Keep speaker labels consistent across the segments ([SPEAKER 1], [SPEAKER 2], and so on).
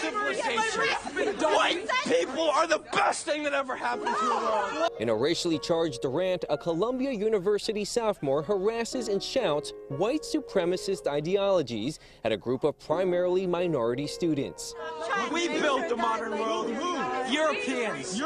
[SPEAKER 1] civilization. White people are the best thing that ever happened to the world.
[SPEAKER 2] In a racially charged rant, a Columbia University sophomore harasses and shouts white supremacist ideologies at a group of primarily minority students.
[SPEAKER 1] We built the modern world. Europeans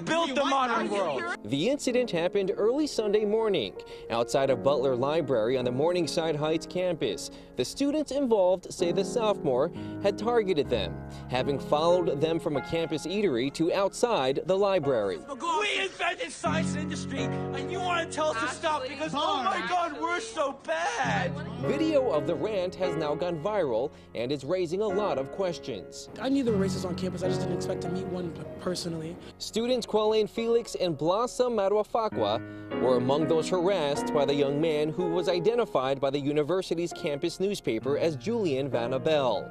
[SPEAKER 1] built the modern world.
[SPEAKER 2] The incident happened early Sunday morning outside of Butler Library on the Morningside Heights campus. The students involved say the sophomore had targeted them, having followed them from a campus eatery to outside the library.
[SPEAKER 1] We invented science and industry, and you want to tell us to stop because, oh my God, we're so bad.
[SPEAKER 2] Video of the rant has now gone viral and is raising a lot of questions.
[SPEAKER 3] I knew there were racists on campus, I just didn't expect to meet one personally.
[SPEAKER 2] Students Qualain Felix and Blossom Maruafakwa were among those harassed by the young man who was identified by the university's campus newspaper as Julian Van Abele.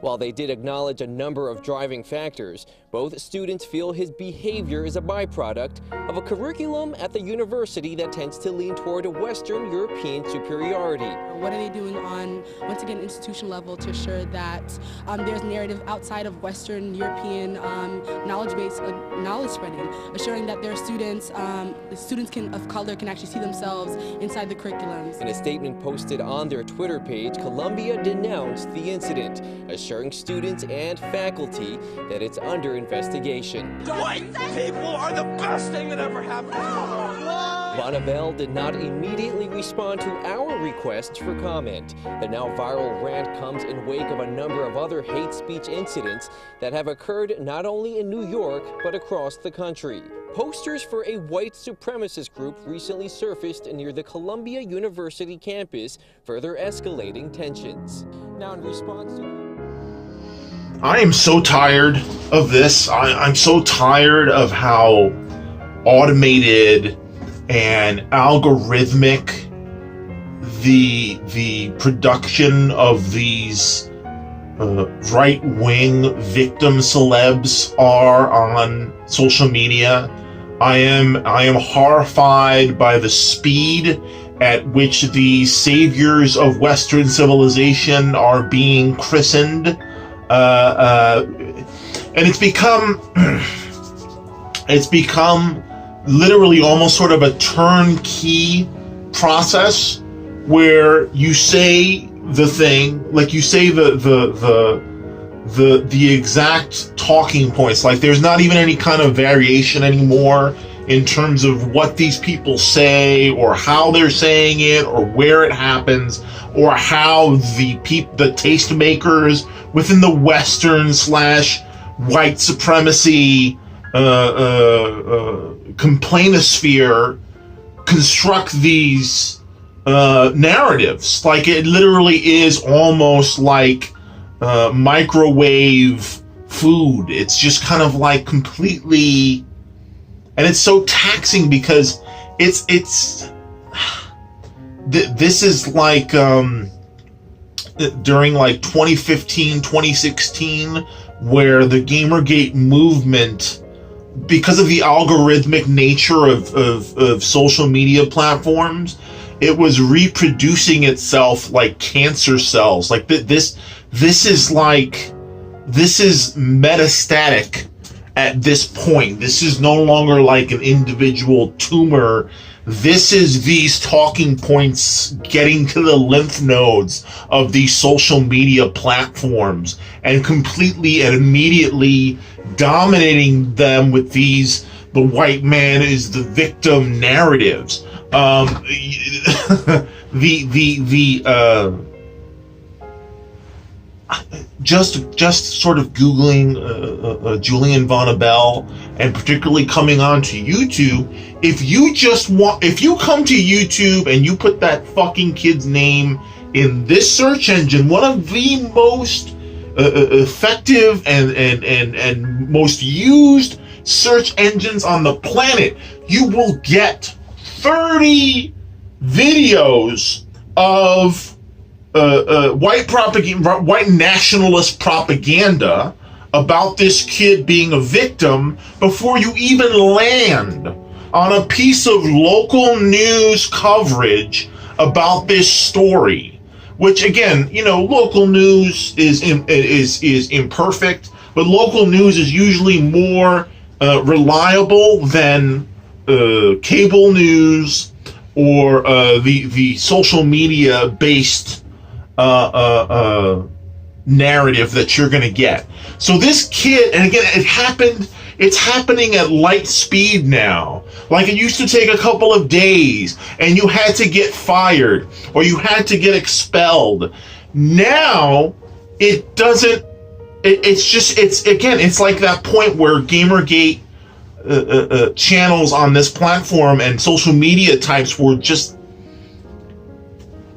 [SPEAKER 2] While they did acknowledge a number of driving factors, both students feel his behavior is a byproduct of a curriculum at the university that tends to lean toward a Western European superiority.
[SPEAKER 4] What are they doing on, once again, institutional level to assure that there's narrative outside of Western European knowledge-based knowledge spreading, assuring that their students, of color can actually see themselves inside the curriculums.
[SPEAKER 2] In a statement posted on their Twitter page, Columbia denounced the incident, assuring students and faculty that it's under investigation.
[SPEAKER 1] White people are the best thing that ever happened to the world.
[SPEAKER 2] Van Abele did not immediately respond to our requests for comment. The now viral rant comes in wake of a number of other hate speech incidents that have occurred not only in New York, but across the country. Posters for a white supremacist group recently surfaced near the Columbia University campus, further escalating tensions. Now in response to...
[SPEAKER 5] I am so tired of this. I'm so tired of how automated and algorithmic the production of these right-wing victim celebs are on social media. I am horrified by the speed at which the saviors of Western civilization are being christened. And it's become literally almost sort of a turnkey process where you say the thing, like you say the exact talking points. Like there's not even any kind of variation anymore in terms of what these people say or how they're saying it or where it happens or how the tastemakers within the Western / white supremacy complainosphere construct these narratives. Like it literally is almost like microwave food. It's just kind of like completely, and it's so taxing because this is like during like 2015, 2016, where the Gamergate movement, because of the algorithmic nature of social media platforms, it was reproducing itself like cancer cells. Like this is metastatic at this point. This is no longer like an individual tumor. This is these talking points getting to the lymph nodes of these social media platforms and completely and immediately dominating them with these, the white man is the victim narratives. Just sort of Googling Julian Van Abele, and particularly coming onto YouTube, if you come to YouTube and you put that fucking kid's name in this search engine, one of the most effective and most used search engines on the planet, you will get 30 videos of white nationalist propaganda about this kid being a victim before you even land on a piece of local news coverage about this story, which again, local news is imperfect, but local news is usually more reliable than cable news or the social media based narrative that you're going to get. So this kid, and again, it's happening at light speed now. Like it used to take a couple of days and you had to get fired or you had to get expelled. Now it doesn't, it's like that point where Gamergate channels on this platform and social media types were just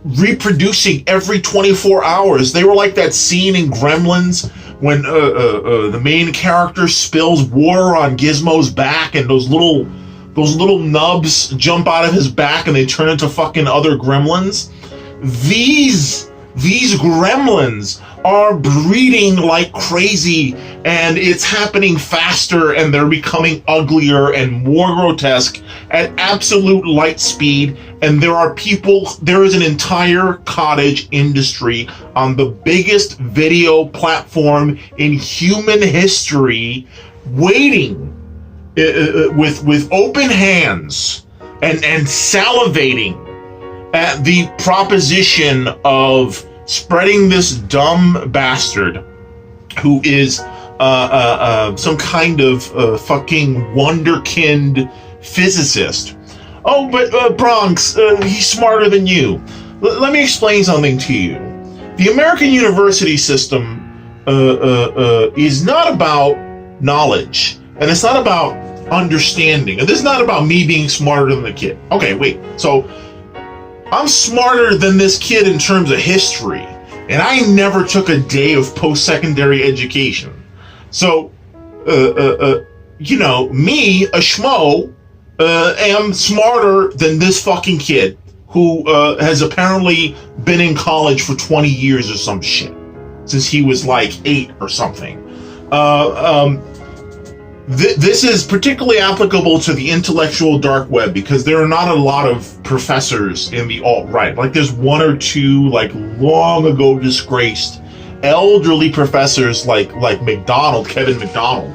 [SPEAKER 5] reproducing every 24 hours. They were like that scene in Gremlins when the main character spills water on Gizmo's back and those little nubs jump out of his back and they turn into fucking other gremlins. These gremlins are breeding like crazy, and it's happening faster, and they're becoming uglier and more grotesque at absolute light speed. And there is an entire cottage industry on the biggest video platform in human history waiting with open hands and salivating at the proposition of spreading this dumb bastard who is some kind of fucking wonderkind physicist. Oh, but Bronx, he's smarter than you. Let me explain something to you. The American university system is not about knowledge, and it's not about understanding. And this is not about me being smarter than the kid. Okay, wait. So I'm smarter than this kid in terms of history, and I never took a day of post-secondary education. So, me, a schmo, am smarter than this fucking kid who has apparently been in college for 20 years or some shit, since he was like 8 or something. This is particularly applicable to the intellectual dark web because there are not a lot of professors in the alt-right. Like there's one or two like long ago disgraced elderly professors like Kevin McDonald,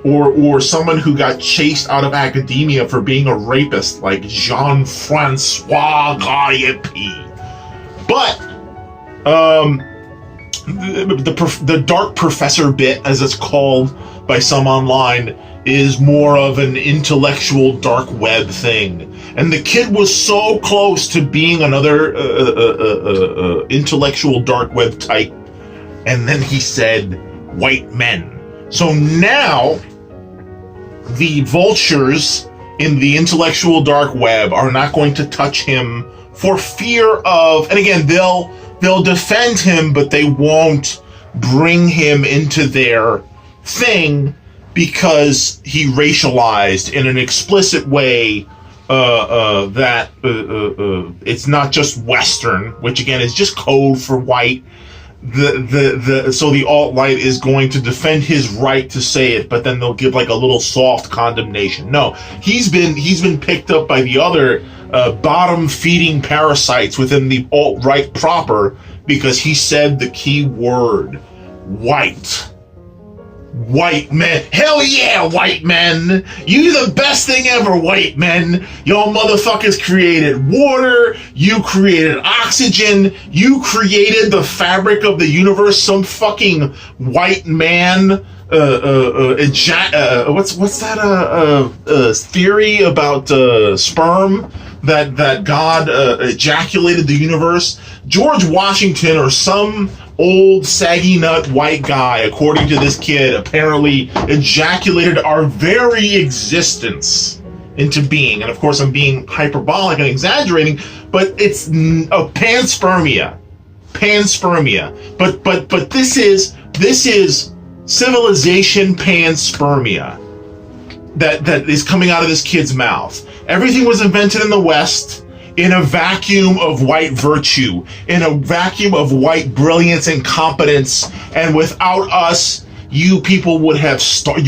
[SPEAKER 5] or someone who got chased out of academia for being a rapist like Jean-Francois Gaillepi. But the dark professor bit, as it's called by some online, is more of an intellectual dark web thing. And the kid was so close to being another intellectual dark web type, and then he said white men. So now the vultures in the intellectual dark web are not going to touch him for fear of, and again, they'll defend him, but they won't bring him into their thing because he racialized in an explicit way that it's not just Western, which again is just code for white. So the alt-right is going to defend his right to say it, but then they'll give like a little soft condemnation. No, he's been picked up by the other bottom-feeding parasites within the alt-right proper because he said the key word, white. White men. Hell yeah, white men. You the best thing ever, white men. Y'all motherfuckers created water. You created oxygen. You created the fabric of the universe. Some fucking white man. What's that theory about sperm that God ejaculated the universe? George Washington or some old saggy nut white guy, according to this kid, apparently ejaculated our very existence into being. And of course I'm being hyperbolic and exaggerating, but it's a panspermia. But this is civilization panspermia that is coming out of this kid's mouth. Everything was invented in the West in a vacuum of white virtue, in a vacuum of white brilliance and competence, and without us, you people would have starved.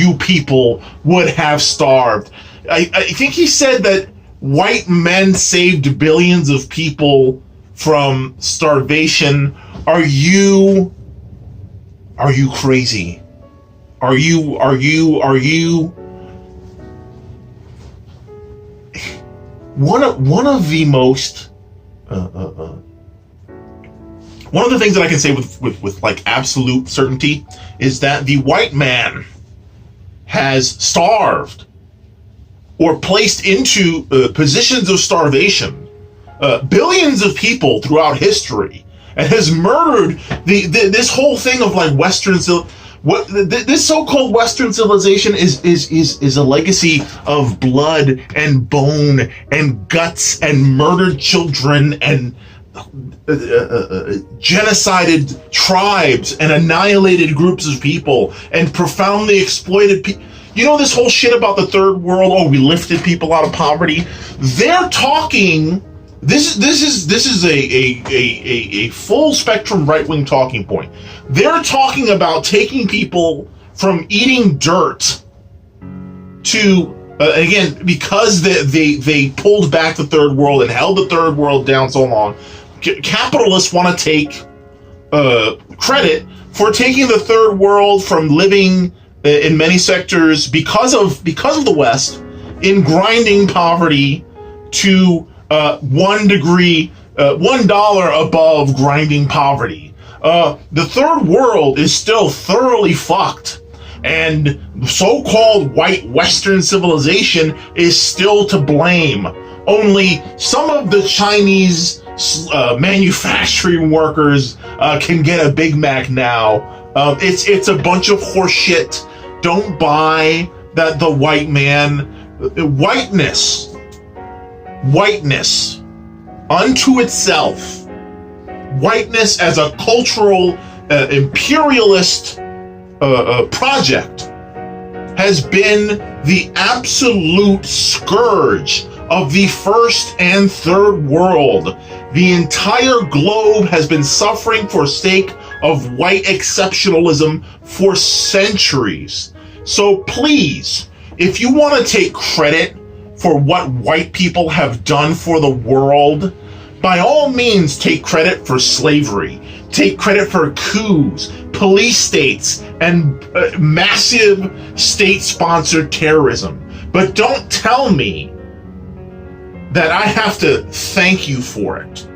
[SPEAKER 5] I think he said that white men saved billions of people from starvation. Are you crazy? Are you one of the most one of the things that I can say with like absolute certainty is that the white man has starved or placed into positions of starvation billions of people throughout history, and has murdered this whole thing of like this so-called Western civilization is a legacy of blood and bone and guts and murdered children and genocided tribes and annihilated groups of people and profoundly exploited people. You know this whole shit about the third world? Oh, we lifted people out of poverty. They're talking. This is a full spectrum right-wing talking point. They're talking about taking people from eating dirt to again, because they pulled back the third world and held the third world down so long. Capitalists want to take credit for taking the third world from living in many sectors because of the West in grinding poverty to $1 above grinding poverty. The third world is still thoroughly fucked, and so-called white Western civilization is still to blame. Only some of the Chinese manufacturing workers can get a Big Mac now. It's a bunch of horse shit. Don't buy that the white man, whiteness unto itself, whiteness as a cultural imperialist project has been the absolute scourge of the first and third world. The entire globe has been suffering for sake of white exceptionalism for centuries. So please, if you want to take credit for what white people have done for the world, by all means take credit for slavery, take credit for coups, police states, and massive state-sponsored terrorism. But don't tell me that I have to thank you for it.